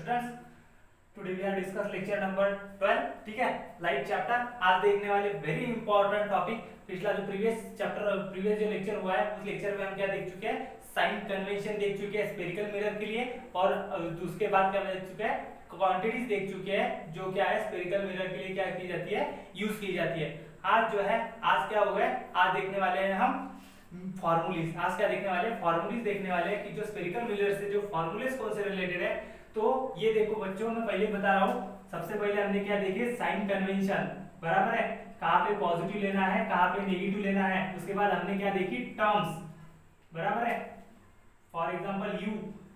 Students, today we are discuss lecture number 12. ठीक है, light chapter. आज देखने वाले वेरी इंपॉर्टेंट टॉपिक. पिछला जो प्रीवियस जो लेक्चर हुआ है उस लेक्चर में हम क्या देख चुके हैं, साइन कन्वेंशन देख चुके हैं स्फेरिकल मिरर के लिए, और उसके बाद क्या देख चुके हैं, क्वांटिटीज देख चुके हैं जो क्या है स्फेरिकल मिरर के लिए क्या की जाती है, यूज की जाती है. आज जो है, आज क्या हो गया, आज देखने वाले हैं हम फॉर्मूलीज. आज क्या देखने वाले हैं, फॉर्मूलीज देखने वाले हैं कि जो स्फेरिकल मिरर से जो फॉर्मूलेज कौन से रिलेटेड है. तो ये देखो बच्चों, मैं पहले बता रहा हूँ. सबसे पहले हमने क्या देखे, साइन कन्वेंशन, बराबर है, कहाँ पे पॉजिटिव लेना है कहाँ पे नेगेटिव लेना है. उसके बाद हमने क्या देखी, टर्म्स, बराबर है, for example U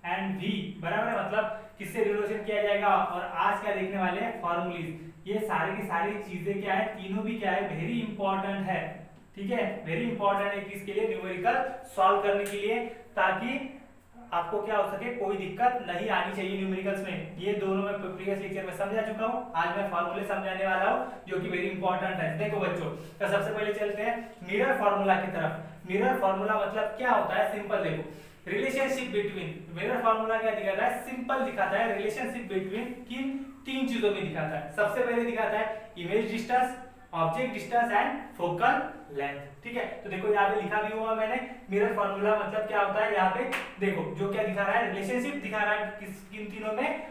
and V, बराबर है, मतलब किससे रिलेशन किया जाएगा. और आज क्या देखने वाले हैं, फॉर्मूलीज. ये सारी की सारी चीजें क्या है, तीनों भी क्या है, वेरी इंपॉर्टेंट है. ठीक है, वेरी इंपॉर्टेंट है किसके लिए, न्यूमेरिकल सॉल्व करने के लिए, ताकि आपको क्या हो सके, कोई दिक्कत नहीं आनी चाहिए न्यूमेरिकल्स में. ये दोनों मैं प्रीवियस लेक्चर में समझा चुका हूँ. आज मैं फॉर्मूले समझाने वाला हूँ जो कि वेरी इंपॉर्टेंट है. देखो बच्चों, तो सबसे पहले चलते हैं मिरर फार्मूला की तरफ. मिरर फार्मूला मतलब क्या होता है, सिंपल. देखो, रिलेशनशिप बिटवीन, मिरर फार्मूला क्या दिखाता है, सिंपल दिखाता है रिलेशनशिप बिटवीन किन तीन चीजों में दिखाता है. सबसे पहले दिखाता है image distance, object distance and focal length. ठीक है, तो देखो यहाँ पे लिखा भी हुआ मैंने, मिरर फार्मूला मतलब क्या होता है. यहाँ पे देखो जो क्या दिखा रहा है, रिलेशनशिप दिखा रहा है किन तीनों में,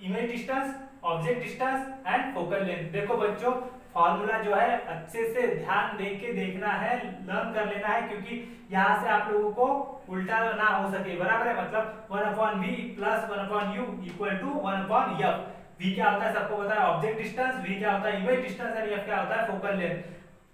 image distance, object distance and focal length. देखो बच्चों, फार्मूला जो है अच्छे से ध्यान दे के देखना है, लर्न कर लेना है, क्योंकि यहाँ से आप लोगों को उल्टा ना हो सके, बराबर है. मतलब 1/v plus 1/u equal to 1/f. v क्या होता है सबको पता है, ऑब्जेक्ट डिस्टेंस, v क्या होता है इमेज डिस्टेंस, और f क्या होता है फोकल लेंथ.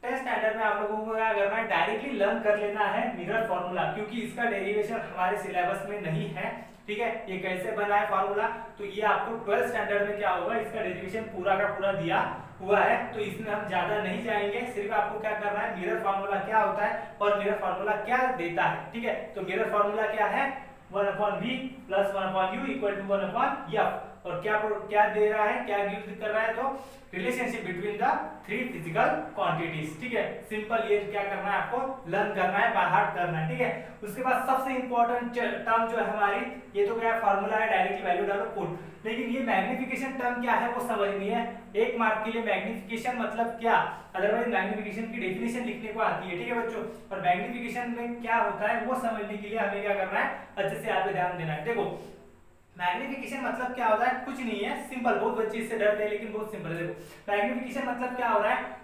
टेंथ स्टैंडर्ड में आप लोगों को क्या करना है, डायरेक्टली लर्न कर लेना है मिरर फार्मूला, क्योंकि इसका डेरिवेशन हमारे सिलेबस में नहीं है. ठीक है, ये कैसे बना है फार्मूला, तो ये आपको 12th स्टैंडर्ड में क्या होगा, इसका डेरिवेशन पूरा का पूरा दिया हुआ है. तो इसमें हम ज्यादा नहीं जाएंगे, सिर्फ आपको क्या करना है, मिरर फार्मूला क्या होता है और मिरर फार्मूला क्या देता है. ठीक है, तो मिरर फार्मूला क्या है, 1/v plus 1/u equal to 1/f. और क्या दे रहा है, क्या यूज कर रहा है, तो relationship between the three physical quantities. ठीक है, सिंपल. ये क्या करना है, आपको लर्न करना है, बाय हार्ट करना है. ठीक है, उसके बाद सबसे इंपॉर्टेंट टर्म जो है हमारी, ये तो क्या फार्मूला है, डायरेक्टली वैल्यू डालो पुट, लेकिन ये मैग्निफिकेशन टर्म क्या है वो समझनी है. एक मार्क के लिए मैग्निफिकेशन मतलब क्या, अदरवाइज मैग्निफिकेशन की डेफिनेशन लिखने को आती है. ठीक है बच्चों, और मैग्निफिकेशन में क्या होता है वो समझने के लिए हमें क्या करना है, अच्छे से आप ध्यान देना है. देखो, मैग्निफिकेशन मतलब क्या होता है, कुछ नहीं है, सिंपल. बहुत बच्चे इससे डरते हैं लेकिन बहुत सिंपल है. देखो, मैग्निफिकेशन मतलब क्या हो रहा है,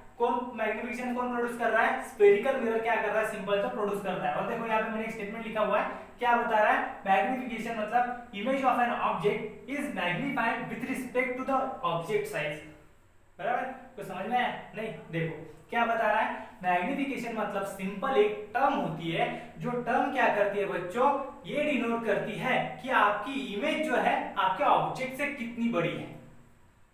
मैग्निफिकेशन कौन प्रोड्यूस कर रहा है, स्फेरिकल मिरर क्या कर रहा है, सिंपल तो प्रोड्यूस कर रहा है. और देखो यहाँ पे मैंने एक स्टेटमेंट लिखा हुआ है, क्या बता रहा है, मैग्निफिकेशन मतलब image of an object is magnified with respect to the object size. बराबर, तो समझ में आया नहीं. देखो क्या बता रहा है, मैग्निफिकेशन मतलब सिंपल एक टर्म होती है, जो टर्म क्या करती है बच्चों, ये डिनोट करती है कि आपकी इमेज जो है आपके ऑब्जेक्ट से कितनी बड़ी है.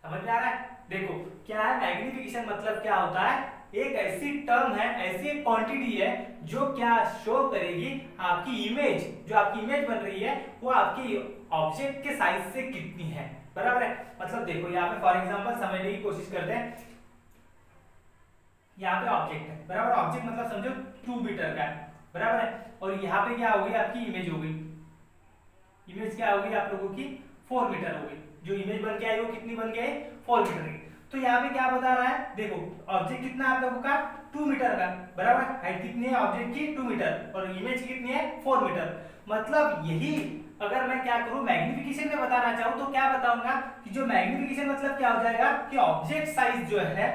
समझ में आ रहा है. देखो क्या है, मैग्निफिकेशन मतलब क्या होता है, एक ऐसी टर्म है, ऐसी एक क्वांटिटी है जो क्या शो करेगी आपकी इमेज, जो आपकी इमेज बन रही है वो आपकी ऑब्जेक्ट के साइज से कितनी है. बराबर है. मतलब देखो यहाँ पे फॉर एग्जांपल समझने की कोशिश करते हैं. यहाँ पे ऑब्जेक्ट है, बराबर. ऑब्जेक्ट मतलब समझो 2 मीटर का है, बराबर है. और यहाँ पे क्या होगी, आपकी इमेज हो गई. इमेज क्या होगी आप लोगों की, 4 मीटर हो गई. जो इमेज बन के आई वो कितनी बन गई, 4 मीटर की. तो यहाँ पे क्या बता रहा है, देखो ऑब्जेक्ट कितना आप लोगों का 2 मीटर का, बराबर. हाइट कितनी है ऑब्जेक्ट की, 2 मीटर, और इमेज कितनी है, 4 मीटर. मतलब यही अगर मैं क्या करूं, मैग्निफिकेशन में बताना चाहूं तो क्या बताऊंगा कि जो मैग्निफिकेशन मतलब क्या हो जाएगा कि ऑब्जेक्ट साइज जो है,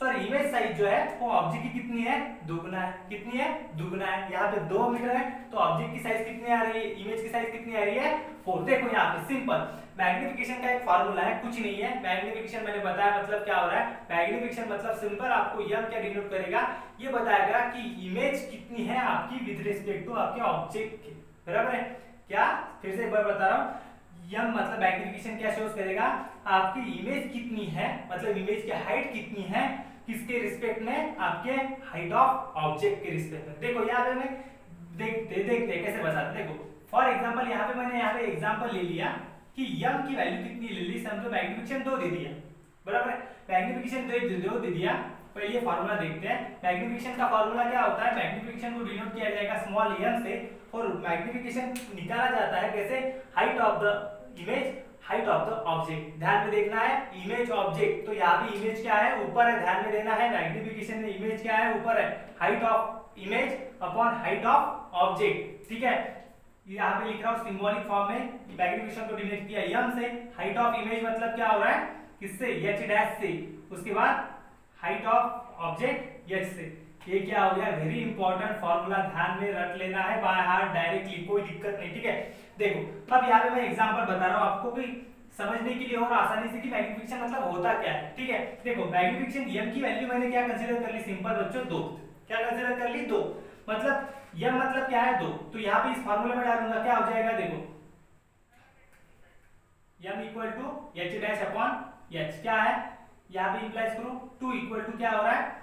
सॉरी इमेज साइज जो है वो ऑब्जेक्ट की कितनी है, दुगना है. कितनी है, दुगना है. यहाँ पे 2 मीटर है तो ऑब्जेक्ट की साइज कितनी आ रही है, इमेज की साइज कितनी आ रही है, 4. देखो यहाँ पे सिंपल मैग्निफिकेशन का एक फार्मूला है, कुछ नहीं है. मैग्निफिकेशन मैंने बताया मतलब क्या हो रहा है, मैग्निफिकेशन मतलब सिंपल आपको यह क्या डिनोट करेगा, ये बताएगा कि इमेज कितनी है आपकी विद रिस्पेक्ट टू आपके ऑब्जेक्ट की. बराबर है. क्या, फिर से एक बार बता रहा हूँ, यह मतलब मैग्निफिकेशन क्या शोज करेगा, आपकी इमेज कितनी है, मतलब इमेज की हाइट कितनी है किसके रिस्पेक्ट में, आपके हाइट ऑफ ऑब्जेक्ट के रिस्पेक्ट में. देखो यहाँ पे मैं देखते कैसे बताते. देखो फॉर एग्जांपल यहाँ पे मैंने यहाँ पे एग्जांपल ले लिया कि यम की वैल्यू कितनी ले ली, समझो मैग्निफिकेशन 2 दे दिया, बराबर है. मैग्निफिकेशन 2 दे दिया. पहले ये फार्मूला देखते हैं. मैग्निफिकेशन का फार्मूला क्या होता है, मैग्निफिकेशन को डिनोट किया जाएगा स्मॉल m से, और मैग्निफिकेशन निकाला जाता है कैसे, height of the image, height of the object. ध्यान में देखना है, इमेज ऑब्जेक्ट, तो यहाँ पे इमेज क्या है, ऊपर है, ध्यान में देना है। मैग्निफिकेशन में इमेज क्या है, ऊपर है, height of image upon height of object, ठीक है। यहाँ पे लिख रहा हूँ सिंबॉलिक फॉर्म में, मैग्निफिकेशन को डिनोट किया यम से, हाइट ऑफ इमेज मतलब क्या हो रहा है, किससे, एच डैश से, उसके बाद हाइट ऑफ ऑब्जेक्ट एच से। ये क्या हो गया, वेरी इंपॉर्टेंट फॉर्मूला, ध्यान में रट लेना है बाय हार्ट डायरेक्टली, कोई दिक्कत नहीं, ठीक है। देखो अब यहाँ पे मैं एग्जांपल बता रहा हूँ आपको भी समझने के लिए और आसानी से कि मैग्निफिकेशन मतलब होता क्या है, ठीक है। देखो मैग्निफिकेशन एम की वैल्यू मैंने क्या कंसीडर कर ली, सिंपल बच्चों 2, क्या कंसीडर कर ली, 2, मतलब एम मतलब क्या है 2, तो यहाँ पे इस फॉर्मूले में डालूंगा, क्या हो जाएगा, देखो m equal to H dash upon H, क्या है यहाँ पे इंप्लाइज करो, 2 इक्वल टू क्या हो रहा है,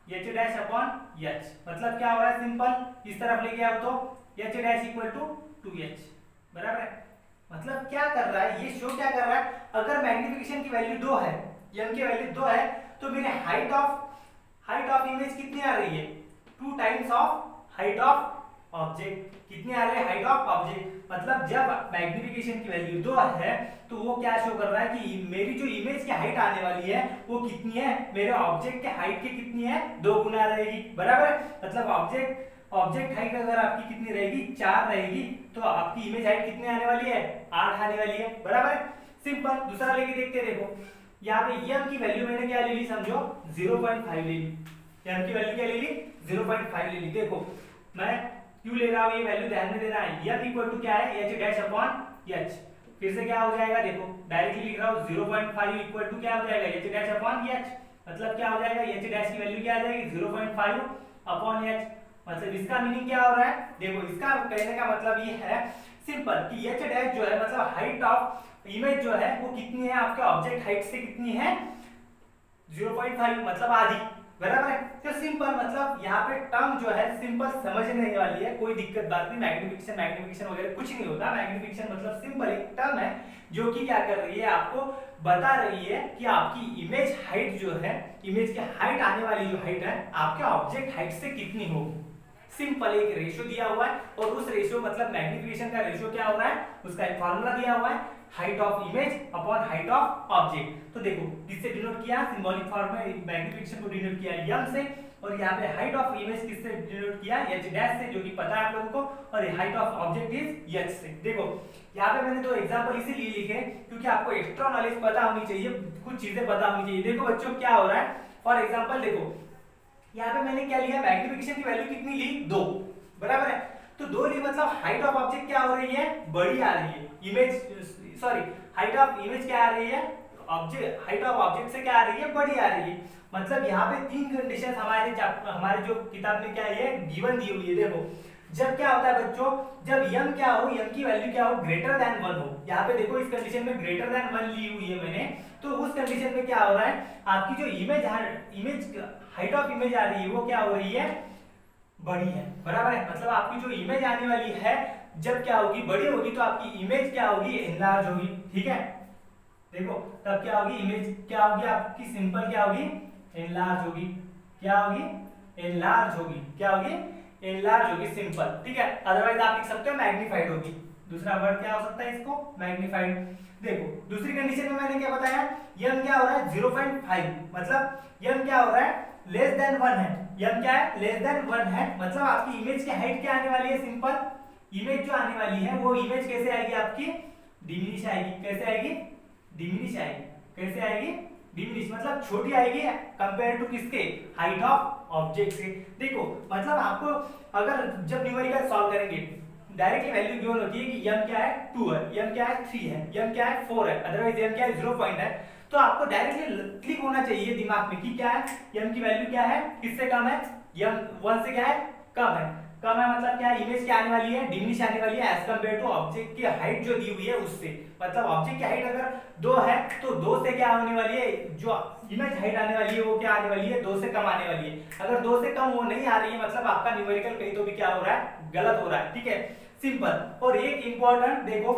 एच डैश अपॉन एच, मतलब क्या हो रहा है, सिंपल इस तरफ लेके आओ तो H dash equal to 2h, बराबर है। मतलब क्या कर रहा है, ये शो क्या कर रहा है, अगर मैग्निफिकेशन की वैल्यू 2 है, m की वैल्यू 2 है, तो मेरे हाइट ऑफ इमेज कितनी आ रही है, 2 times of height of object, कितनी आ रही है, हाइट ऑफ ऑब्जेक्ट। मतलब जब मैग्निफिकेशन की वैल्यू 2 है तो वो क्या शो कर रहा है कि मेरी जो इमेज की हाइट आने वाली है वो कितनी है, मेरे ऑब्जेक्ट के हाइट की कितनी है, 2 गुना रहेगी, बराबर है। मतलब ऑब्जेक्ट हाइट अगर आपकी कितनी रहेगी, 4 रहेगी, तो आपकी इमेज हाइट कितनी आने वाली है, 8 आने वाली है, बराबर है। सिंपल। दूसरा लेके देखते हैं, देखो यहाँ पे m की वैल्यू मैंने क्या ले ली, समझो 0.5 ले ली, m की वैल्यू क्या ले ली, 0.5 ले ली। देखो मैं क्यों ले रहा हूँ, ये वैल्यू ध्यान में देना है, m इक्वल टू क्या है, h डैश अपॉन h, फिर से क्या हो जाएगा, देखो डायरेक्टली लिख रहा हूँ 0.5 इक्वल टू क्या हो जाएगा, h डैश अपॉन h, मतलब क्या हो जाएगा, h डैश की वैल्यू क्या आ जाएगी 0.5 अपॉन h। मतलब इसका मीनिंग क्या हो रहा है, देखो इसका कहने का मतलब ये है सिंपल कि h डैश जो है मतलब हाइट ऑफ इमेज जो है वो कितनी है, आपके ऑब्जेक्ट हाइट से कितनी है, 0.5, मतलब आधी, बराबर है। तो सिंपल मतलब यहाँ पे टर्म जो है सिंपल समझने वाली है, कोई दिक्कत बात नहीं, मैग्निफिकेशन वगैरह कुछ नहीं होता। मैग्निफिकेशन मतलब सिंपल एक टर्म है जो कि क्या कर रही है, आपको बता रही है कि आपकी इमेज हाइट जो है, इमेज की हाइट आने वाली जो हाइट है आपके ऑब्जेक्ट हाइट से कितनी होगी। सिंपल एक रेशियो दिया हुआ है और उस रेशियो मतलब मैग्निफिकेशन का रेशियो क्या हो रहा है, उसका एक फार्मूला दिया हुआ है, height of image upon height of object. तो देखो किससे डिनोट किया, सिंबॉलिक फॉर्म में मैग्निफिकेशन को डिनोट किया m से, और यहाँ पे हाइट ऑफ इमेज किससे डिनोट किया, h डैश से, जो कि पता है आप लोगों को, और height of object is h से। देखो यहाँ पे मैंने 2 एग्जांपल इसीलिए लिखे क्योंकि आपको एक्स्ट्रा नॉलेज पता होनी चाहिए, कुछ चीजें पता होनी चाहिए। देखो बच्चों क्या हो रहा है, फॉर एग्जाम्पल देखो यहाँ पे मैंने क्या लिया, मैग्निफिकेशन की वैल्यू कितनी ली, 2, बराबर है। तो 2 ली मतलब हाइट ऑफ ऑब्जेक्ट क्या हो रही है, बड़ी आ रही है, image sorry height of image क्या आ रही है, ऑब्जेक्ट हाइट ऑफ ऑब्जेक्ट से क्या आ रही है, बड़ी आ रही है। मतलब यहाँ पे 3 कंडीशन हमारे जो किताब में क्या है गिवन दी हुई है। देखो जब क्या होता है बच्चों, जब m क्या हो, m की वैल्यू क्या हो, ग्रेटर देन 1 हो। यहाँ पे देखो इस कंडीशन में ग्रेटर देन 1 ली हुई है मैंने, तो उस कंडीशन में क्या हो रहा है, आपकी जो इमेज हाइट ऑफ इमेज आ रही है वो क्या हो रही है, बड़ी है, बराबर है। मतलब आपकी जो इमेज आने वाली है जब क्या होगी, बड़ी होगी, तो आपकी इमेज क्या होगी, एनलार्ज होगी, ठीक है। देखो तब क्या होगी, इमेज क्या होगी आपकी, सिंपल क्या होगी, एनलार्ज होगी, क्या होगी, एनलार्ज होगी, क्या होगी, एनलार्ज होगी, सिंपल, ठीक है। अदरवाइज आप लिख सकते हो मैग्नीफाइड होगी, दूसरा वर्ड क्या हो सकता है इसको, मैग्नीफाइड। देखो दूसरी कंडीशन में मैंने क्या बताया, m क्या हो रहा है 0.5, मतलब m क्या हो रहा है लेस देन 1 है, m क्या है लेस देन 1 है, मतलब आपकी इमेज की हाइट क्या आने वाली है, सिंपल इमेज जो आने वाली है वो इमेज कैसे आएगी आपकी, डिमिनिश आएगी, कैसे आएगी, डिमिनिश आएगी, कैसे आएगी, डिमिनिश, मतलब छोटी आएगी कंपेयर टू किसके, हाइट ऑफ ऑब्जेक्ट से। देखो मतलब आपको अगर जब न्यूमेरिकल सॉल्व करेंगे डायरेक्टली वैल्यू गिवन होती है कि m क्या है 2 है, m क्या है 3 है, m क्या है 4 है, अदरवाइज m क्या है 0 पॉइंट है, तो आपको डायरेक्टली क्लिक होना चाहिए दिमाग में कि क्या है, m की वैल्यू क्या है, किससे कम है, m 1 से क्या है, कम है, कम है मतलब क्या है, इमेज क्या आने वाली है, डिमिनिश आने वाली है एज कंपेयर टू ऑब्जेक्ट की हाइट जो दी हुई है उससे। मतलब ऑब्जेक्ट की हाइट अगर 2 है तो 2 से क्या होने वाली है, जो इमेज हाइट आने वाली है वो क्या आने वाली है, 2 से कम आने वाली है। अगर 2 से कम वो नहीं आ रही है मतलब आपका न्यूमेरिकल कहीं तो भी क्या हो रहा है, गलत हो रहा है, ठीक है, सिंपल। और एक इंपॉर्टेंट देखो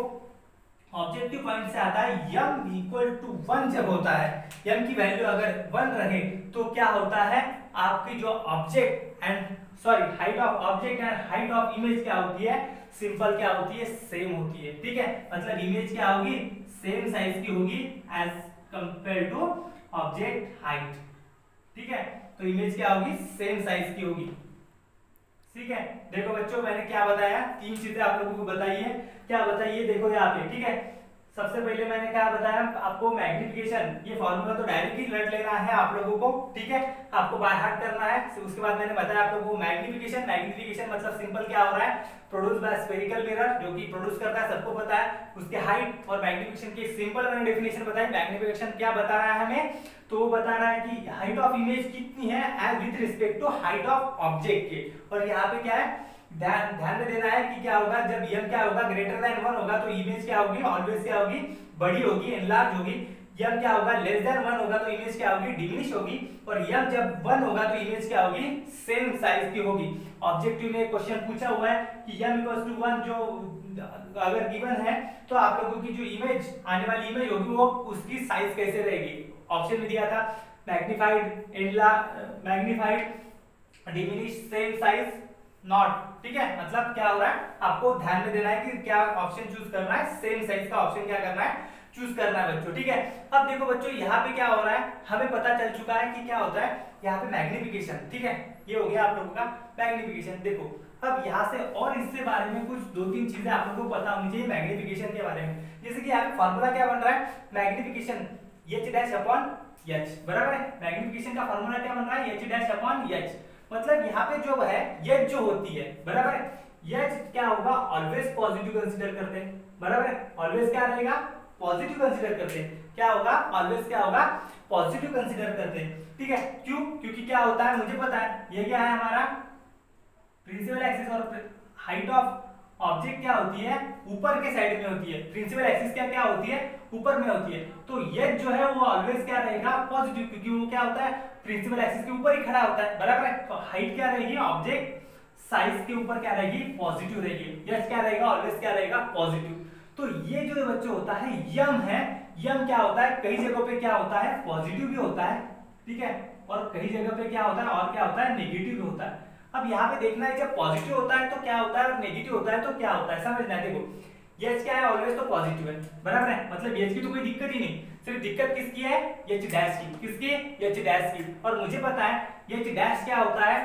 ऑब्जेक्टिव पॉइंट से आता है m इक्वल टू 1 जब होता है, m की वैल्यू अगर 1 रहे तो क्या होता है, आपकी जो object and sorry height of object and height of image क्या होती है, सिंपल क्या होती है, सेम होती है, ठीक है। मतलब इमेज क्या होगी, सेम साइज की होगी as compare to object height, ठीक है। तो इमेज क्या होगी, सेम साइज की होगी, ठीक है। देखो बच्चों मैंने क्या बताया, तीन चीजें आप लोगों को बताई है, क्या बताइए, देखो यहाँ पे, ठीक है। सबसे पहले मैंने क्या बताया आपको, मैग्निफिकेशन, ये फॉर्मूला तो डायरेक्टली रट लेना है आप लोगों को, ठीक है, आपको बाय हार्ट करना है। उसके बाद मैंने बताया आप लोगों को मैग्निफिकेशन, मैग्निफिकेशन मतलब सिंपल क्या हो रहा है, प्रोड्यूस बाय स्फेरिकल मिरर, जो कि प्रोड्यूस करता है सबको पता है। उसके हाइट और मैग्निफिकेशन की सिंपल मैंने डेफिनेशन बताई। मैग्निफिकेशन क्या बता रहा है हमें, तो वो बता रहा है कि हाइट ऑफ इमेज कितनी है as with respect to height of object के। और यहाँ पे क्या है, ध्यान में देना है कि क्या होगा, जब m क्या होगा ग्रेटर देन 1 होगा तो इमेज क्या होगी, ऑलवेज क्या होगी, बड़ी होगी, एनलार्ज होगी। m क्या होगा, लेस देन 1 होगा तो इमेज क्या होगी, डिमिनिश होगी। और m जब 1 होगा तो इमेज क्या होगी, सेम साइज की होगी। ऑब्जेक्टिव में क्वेश्चन पूछा हुआ है कि m 1 जो अगर गिवन है तो आप लोगों की जो इमेज आने वाली इमेज होगी वो उसकी साइज कैसे रहेगी। ऑप्शन में दिया था magnified, magnified, diminish, same size, not, ठीक है। मतलब क्या हो रहा है, आपको ध्यान में देना है कि क्या ऑप्शन चूज करना है, सेम साइज का ऑप्शन क्या करना है, चूज करना है बच्चों, ठीक है। अब देखो बच्चों यहाँ पे क्या हो रहा है, हमें पता चल चुका है कि क्या होता है यहाँ पे मैग्निफिकेशन, ठीक है। ये हो गया आप लोगों का मैग्निफिकेशन। देखो अब यहाँ से और इससे बारे में कुछ दो तीन चीजें आप लोगों को पता होनी चाहिए मैग्निफिकेशन के बारे में। जैसे कि यहाँ पे फॉर्मूला क्या बन रहा है, magnification h dash upon h, बराबर है। मैग्निफिकेशन का फॉर्मूला क्या बन रहा है, h डैश अपॉन h। मतलब यहाँ पे जो है h जो होती है, बराबर है, h क्या होगा, ऑलवेज पॉजिटिव कंसीडर करते हैं, बराबर है। ऑलवेज क्या रहेगा, पॉजिटिव कंसीडर करते हैं। क्या होगा, ऑलवेज क्या होगा, पॉजिटिव कंसीडर करते हैं, ठीक है। क्यों, क्योंकि क्या होता है मुझे पता है, ये क्या है हमारा प्रिंसिपल एक्सिस, और हाइट ऑफ ऑब्जेक्ट क्या होती है, ऊपर के साइड में होती है। प्रिंसिपल एक्सिस क्या क्या होती है, ऊपर में होती है। तो ये जो है वो ऑलवेज क्या रहेगा, पॉजिटिव, क्योंकि वो क्या होता है, प्रिंसिपल एक्सिस के ऊपर ही खड़ा होता है, बराबर है। तो हाइट क्या रहेगी, ऑब्जेक्ट साइज के ऊपर क्या रहेगी, पॉजिटिव रहेगी। यस क्या रहेगा, ऑलवेज क्या रहेगा, पॉजिटिव। तो ये जो बच्चों होता है यम है, यम क्या होता है, कई जगहों पे क्या होता है, पॉजिटिव भी होता है, ठीक है, और कई जगह पे क्या होता है, और क्या होता है, नेगेटिव भी होता है। अब यहाँ पे देखना है जब पॉजिटिव होता है तो क्या होता है और नेगेटिव होता है तो क्या होता है, समझना है। देखो एच क्या है, ऑलवेज तो पॉजिटिव है, बराबर है। मतलब एच की तो कोई दिक्कत ही नहीं, सिर्फ दिक्कत किसकी है, एच डैश की, किसकी, एच डैश की। और मुझे पता है एच डैश क्या होता है,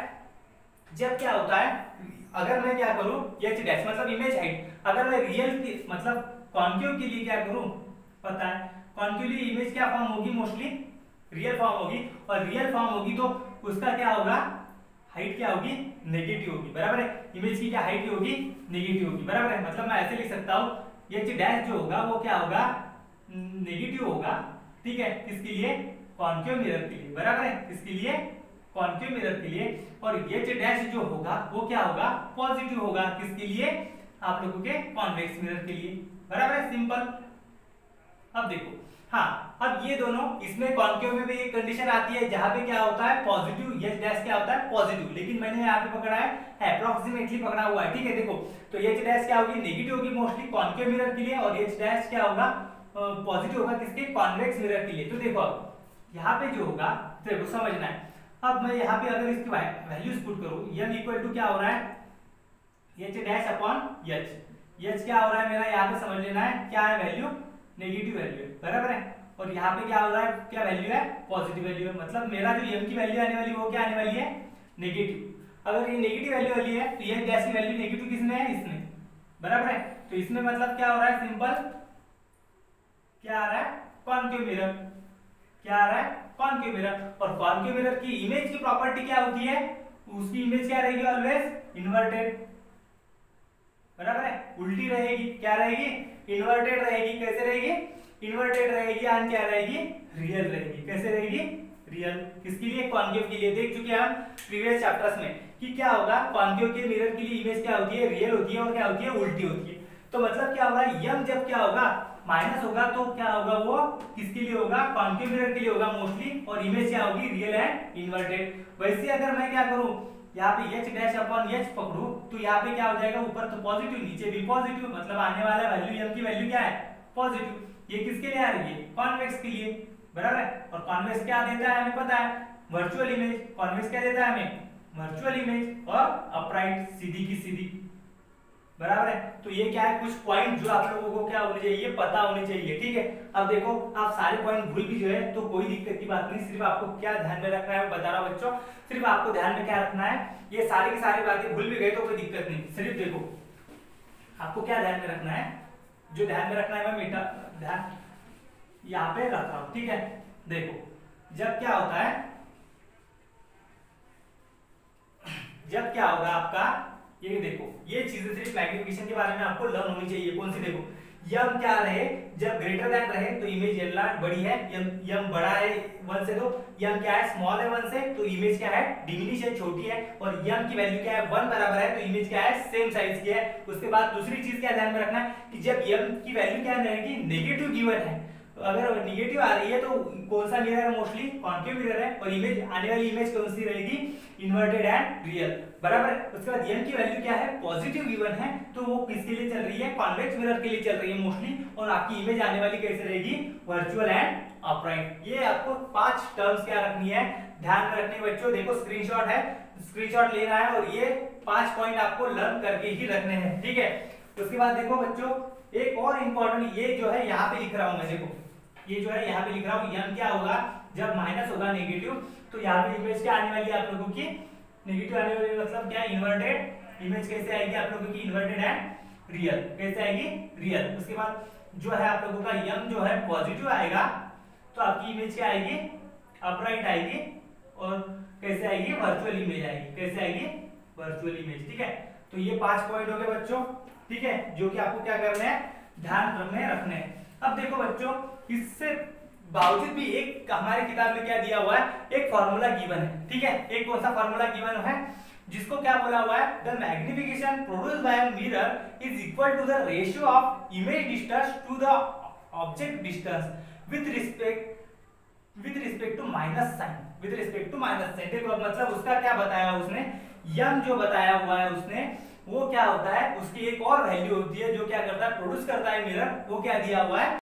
जब क्या होता है, अगर मैं क्या करूं, एच डैश मतलब इमेज हाइट, अगर मैं रियल की मतलब कॉन्केव के लिए क्या करूं, पता है कॉन्केवली इमेज क्या फॉर्म होगी, मोस्टली रियल फॉर्म होगी। और रियल फॉर्म होगी तो उसका क्या होगा, हाइट क्या होगी, नेगेटिव होगी, बराबर है। इमेज की क्या हाइट होगी, नेगेटिव होगी, बराबर है। मतलब मैं ऐसे लिख सकता हूं एच डैश जो होगा वो क्या होगा, नेगेटिव होगा, ठीक है। किसके लिए, कॉन्केव मिरर के लिए, बराबर है। किसके लिए, कॉन्केव मिरर के लिए। और एच डैश जो होगा वो क्या होगा, पॉजिटिव होगा, किसके लिए, आप लोगों के कॉन्वेक्स मिरर के लिए, बराबर है, सिंपल। अब देखो हाँ, अब ये दोनों, इसमें कॉन्केव में भी एक कंडीशन आती है जहां पे क्या होता है, पॉजिटिव, एच डैश क्या होता है, पॉजिटिव, लेकिन मैंने यहाँ पे पकड़ा है अप्रोक्सीमेटली पकड़ा हुआ है, ठीक है। देखो तो एच डैश क्या होगी, नेगेटिव होगी मोस्टली कॉन्केव मिरर के लिए, और एच डैश क्या होगा, पॉजिटिव होगा किसके, कॉन्वेक्स मिरर के लिए। तो देखो अब यहाँ पे जो होगा, देखो समझना है। अब मैं यहाँ पे अगर इसकी वैल्यूज पुट करूँ, m इक्वल टू क्या हो रहा है, एच डैश अपॉन एच क्या हो रहा है मेरा, यहाँ पे समझ लेना है क्या है वैल्यू, नेगेटिव वैल्यू है, बराबर है। और यहाँ पे क्या हो रहा है, क्या वैल्यू है, पॉजिटिव वैल्यू है। मतलब मेरा जो m की वैल्यू आने वाली वो क्या आने वाली है, नेगेटिव। अगर ये नेगेटिव वैल्यू वाली है तो ये डैश की वैल्यू नेगेटिव किसमें है, इसमें, बराबर है। तो इसमें मतलब क्या हो रहा है, सिंपल क्या आ रहा है, कॉन्केव मिरर, क्या आ रहा है, कॉन्केव मिरर। और कॉन्केव मिरर की इमेज की प्रॉपर्टी क्या होती है, उसकी इमेज क्या रहेगी, ऑलवेज इन्वर्टेड, बराबर है, उल्टी रहेगी, क्या रहेगी, इन्वर्टेड रहेगी। कैसे रहेगी, इन्वर्टेड रहेगी, और क्या रहेगी, रियल रहेगी। कैसे रहेगी, रियल। किसके लिए, कॉन्केव के लिए। देख चुके हैं हम प्रीवियस चैप्टर्स में कि क्या होगा, कॉन्केव के मिरर के लिए इमेज क्या होती है, रियल होती है, और क्या होती है, उल्टी होती है। तो मतलब क्या होगा, यम जब क्या होगा, माइनस होगा तो क्या होगा, वो किसके लिए होगा, कॉन्केव मिरर के लिए होगा मोस्टली, और इमेज क्या होगी, रियल एंड इन्वर्टेड। वैसे अगर मैं क्या करूं, यहाँ पे एच डैश अपॉन एच पकड़ू तो यहाँ पे क्या हो जाएगा, ऊपर तो पॉजिटिव नीचे भी पॉजिटिव, मतलब आने वाला वैल्यू एम की वैल्यू क्या है, पॉजिटिव। ये किसके लिए आ रही है, कॉन्वेक्स के लिए, बराबर है। और कॉन्वेक्स क्या देता है हमें पता है, वर्चुअल इमेज। कॉन्वेक्स क्या देता है हमें, वर्चुअल इमेज और अपराइट, सीधी की सीधी, बराबर है। तो ये क्या है, कुछ पॉइंट जो आप लोगों को क्या होने चाहिए, पता होने चाहिए, ठीक है। अब देखो आप सारे पॉइंट भूल भी जो है तो कोई दिक्कत की बात नहीं, सिर्फ आपको क्या ध्यान में रखना है, मैं बता रहा हूं बच्चों, सिर्फ आपको ध्यान में क्या रखना है, ये सारी की सारी बातें भूल भी गए तो कोई दिक्कत नहीं, सिर्फ देखो आपको क्या ध्यान में रखना है, जो ध्यान में रखना है मैं मीठा ध्यान यहाँ पे रख रहा हूं, ठीक है। देखो जब क्या होता है, जब क्या होगा आपका, ये देखो ये चीजें सिर्फ मैग्निफिकेशन के बारे में आपको लर्न होनी चाहिए। कौन सी, देखो यम क्या रहे, जब ग्रेटर देन रहे तो इमेज एल बड़ी है, यम बड़ा है 1 से, तो यम क्या है स्मॉल है 1 से, तो इमेज क्या है डिमिनिश है, छोटी है, और यम की वैल्यू क्या है 1 बराबर है, तो इमेज क्या है सेम साइज की है। उसके बाद दूसरी चीज क्या ध्यान में रखना है कि जब यम की वैल्यू क्या रहेगी, नेगेटिव गिवन है, तो अगर नेगेटिव आ रही है तो कौन सा मिरर है, मोस्टली कॉन्केव मिरर है, और इमेज आने वाली इमेज कौन सी रहेगी, इन्वर्टेड एंड रियल, बराबर है। उसके बाद m की वैल्यू क्या है, पॉजिटिव गिवन है, तो वो किसके लिए चल रही है, कॉन्वेक्स मिरर के लिए चल रही है मोस्टली, और आपकी इमेज आने वाली कैसे रहेगी, वर्चुअल एंड अपराइट। ये आपको 5 टर्म्स क्या रखनी है, ध्यान में रखने बच्चों। देखो स्क्रीनशॉट है, स्क्रीनशॉट लेना है और ये 5 पॉइंट आपको लर्न करके ही रखने हैं, ठीक है। उसके बाद देखो बच्चों एक और इंपॉर्टेंट, ये जो है यहाँ पे लिख रहा हूं मैं, देखो ये जो है यहाँ पे लिख रहा हूँ, यम क्या होगा जब माइनस होगा नेगेटिव, तो यहाँ पे इमेज क्या आने वाली है आप लोगों की, नेगेटिव आने वाली, मतलब क्या इन्वर्टेड इमेज कैसे आएगी आप लोगों की, इन्वर्टेड एंड रियल, कैसे आएगी रियल। उसके बाद जो है आप लोगों का यम जो है पॉजिटिव आएगा, तो आपकी इमेज क्या आएगी, अपराइट आएगी, और कैसे आएगी, वर्चुअल इमेज आएगी, कैसे आएगी, वर्चुअल इमेज, ठीक है। तो ये 5 पॉइंट हो गए बच्चों, ठीक है, जो कि आपको क्या करना है, ध्यान रखने हैं। अब देखो बच्चों इससे बावजूद भी एक हमारे किताब में क्या दिया हुआ है, एक फार्मूला गिवन है, ठीक है। एक कौन सा फार्मूला गिवन है, जिसको क्या बोला हुआ है, the magnification produced by a mirror is equal to the ratio of image distance to the object distance with respect to minus sign, with respect to minus sign. देखो मतलब उसका क्या बताया उसने, यम जो बताया हुआ है उसने, वो क्या होता है, उसकी एक और वैल्यू होती है जो क्या करता है, प्रोड्यूस करता है मिरर, वो क्या दिया हुआ है,